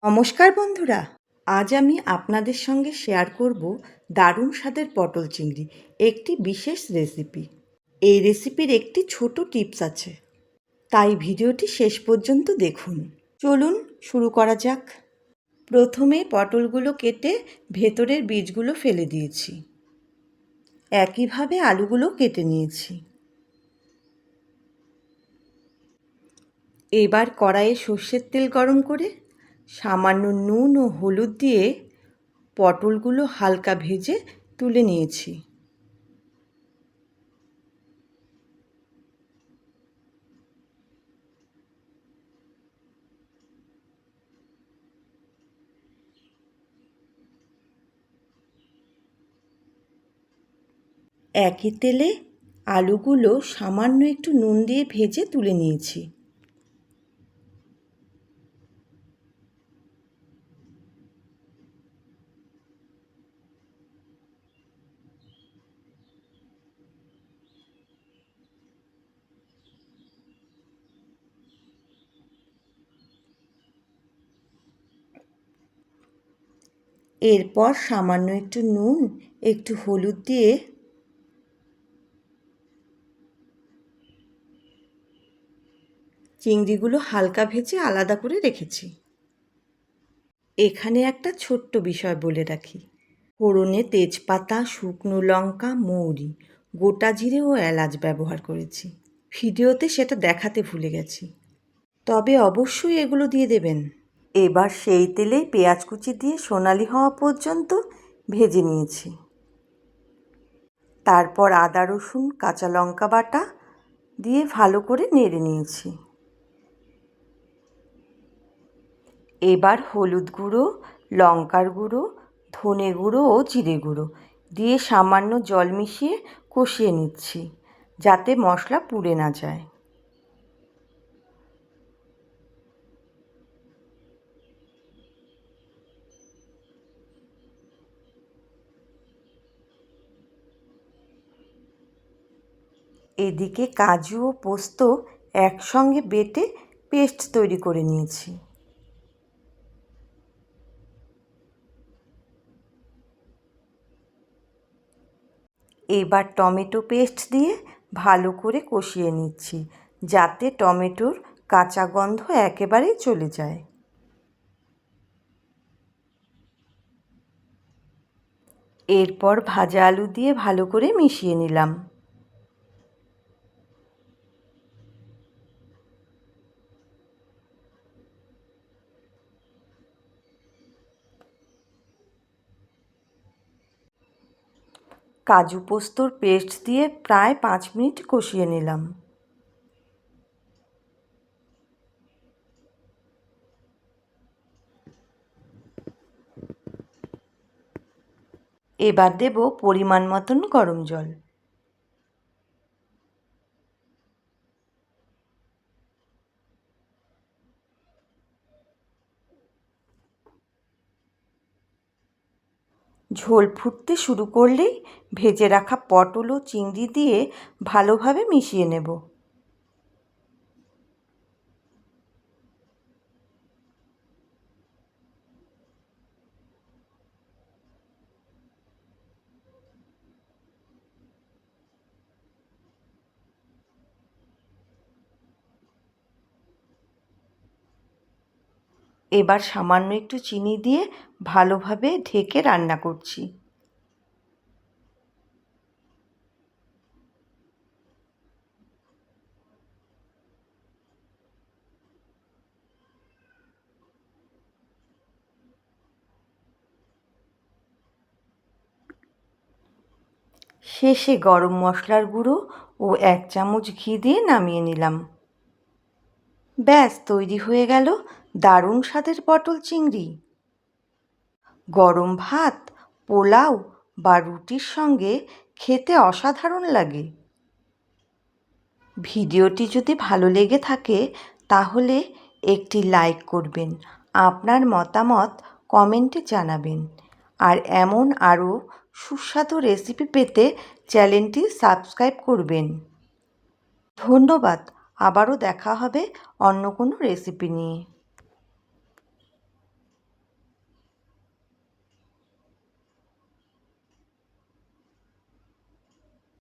নমস্কার বন্ধুরা, আজ আমি আপনাদের সঙ্গে শেয়ার করব দারুণ স্বাদের পটল চিংড়ি, একটি বিশেষ রেসিপি। এই রেসিপির একটি ছোট টিপস আছে, তাই ভিডিওটি শেষ পর্যন্ত দেখুন। চলুন শুরু করা যাক। প্রথমে পটলগুলো কেটে ভেতরের বীজগুলো ফেলে দিয়েছি। একইভাবে আলুগুলো কেটে নিয়েছি। এবার কড়াইয়ে সর্ষের তেল গরম করে সামান্য নুন ও হলুদ দিয়ে পটলগুলো হালকা ভেজে তুলে নিয়েছি। একই তেলে আলুগুলো সামান্য একটু নুন দিয়ে ভেজে তুলে নিয়েছি। এরপর সামান্য একটু নুন, একটু হলুদ দিয়ে চিংড়িগুলো হালকা ভেজে আলাদা করে রেখেছি। এখানে একটা ছোট্ট বিষয় বলে রাখি, ফোড়নে তেজপাতা, শুকনো লঙ্কা, মৌরি, গোটা জিরে ও এলাচ ব্যবহার করেছি। ভিডিওতে সেটা দেখাতে ভুলে গেছি, তবে অবশ্যই এগুলো দিয়ে দেবেন। এবার সেই তেলেই পেঁয়াজ কুচি দিয়ে সোনালি হওয়া পর্যন্ত ভেজে নিয়েছি। তারপর আদা, রসুন, কাঁচা লঙ্কা বাটা দিয়ে ভালো করে নেড়ে নিয়েছি। এবার হলুদ গুঁড়ো, লঙ্কার গুঁড়ো, ধনে গুঁড়ো ও জিরে গুঁড়ো দিয়ে সামান্য জল মিশিয়ে কষিয়ে নিচ্ছি, যাতে মশলা পুড়ে না যায়। এদিকে কাজু ও পোস্ত একসঙ্গে বেটে পেস্ট তৈরি করে নিয়েছি। এবার টমেটো পেস্ট দিয়ে ভালো করে কষিয়ে নিচ্ছি, যাতে টমেটোর কাঁচা গন্ধ একেবারেই চলে যায়। এরপর ভাজা আলু দিয়ে ভালো করে মিশিয়ে নিলাম। কাজু পোস্তর পেস্ট দিয়ে প্রায় 5 মিনিট কষিয়ে নিলাম। এবার দেব পরিমাণ মতন গরম জল। ঝোল ফুটতে শুরু করলেই ভেজে রাখা পটল ও চিংড়ি দিয়ে ভালোভাবে মিশিয়ে নেব। এবার সামান্য একটু চিনি দিয়ে ভালোভাবে ঢেকে রান্না করছি। শেষে গরম মশলার গুঁড়ো ও 1 চামচ ঘি দিয়ে নামিয়ে নিলাম। ব্যাস তৈরি হয়ে গেল দারুণ স্বাদের পটল চিংড়ি। গরম ভাত, পোলাও বা রুটির সঙ্গে খেতে অসাধারণ লাগে। ভিডিওটি যদি ভালো লেগে থাকে তাহলে একটি লাইক করবেন, আপনার মতামত কমেন্টে জানাবেন, আর এমন আরও সুস্বাদু রেসিপি পেতে চ্যানেলটি সাবস্ক্রাইব করবেন। ধন্যবাদ। আবারও দেখা হবে অন্য কোনো রেসিপি নিয়ে।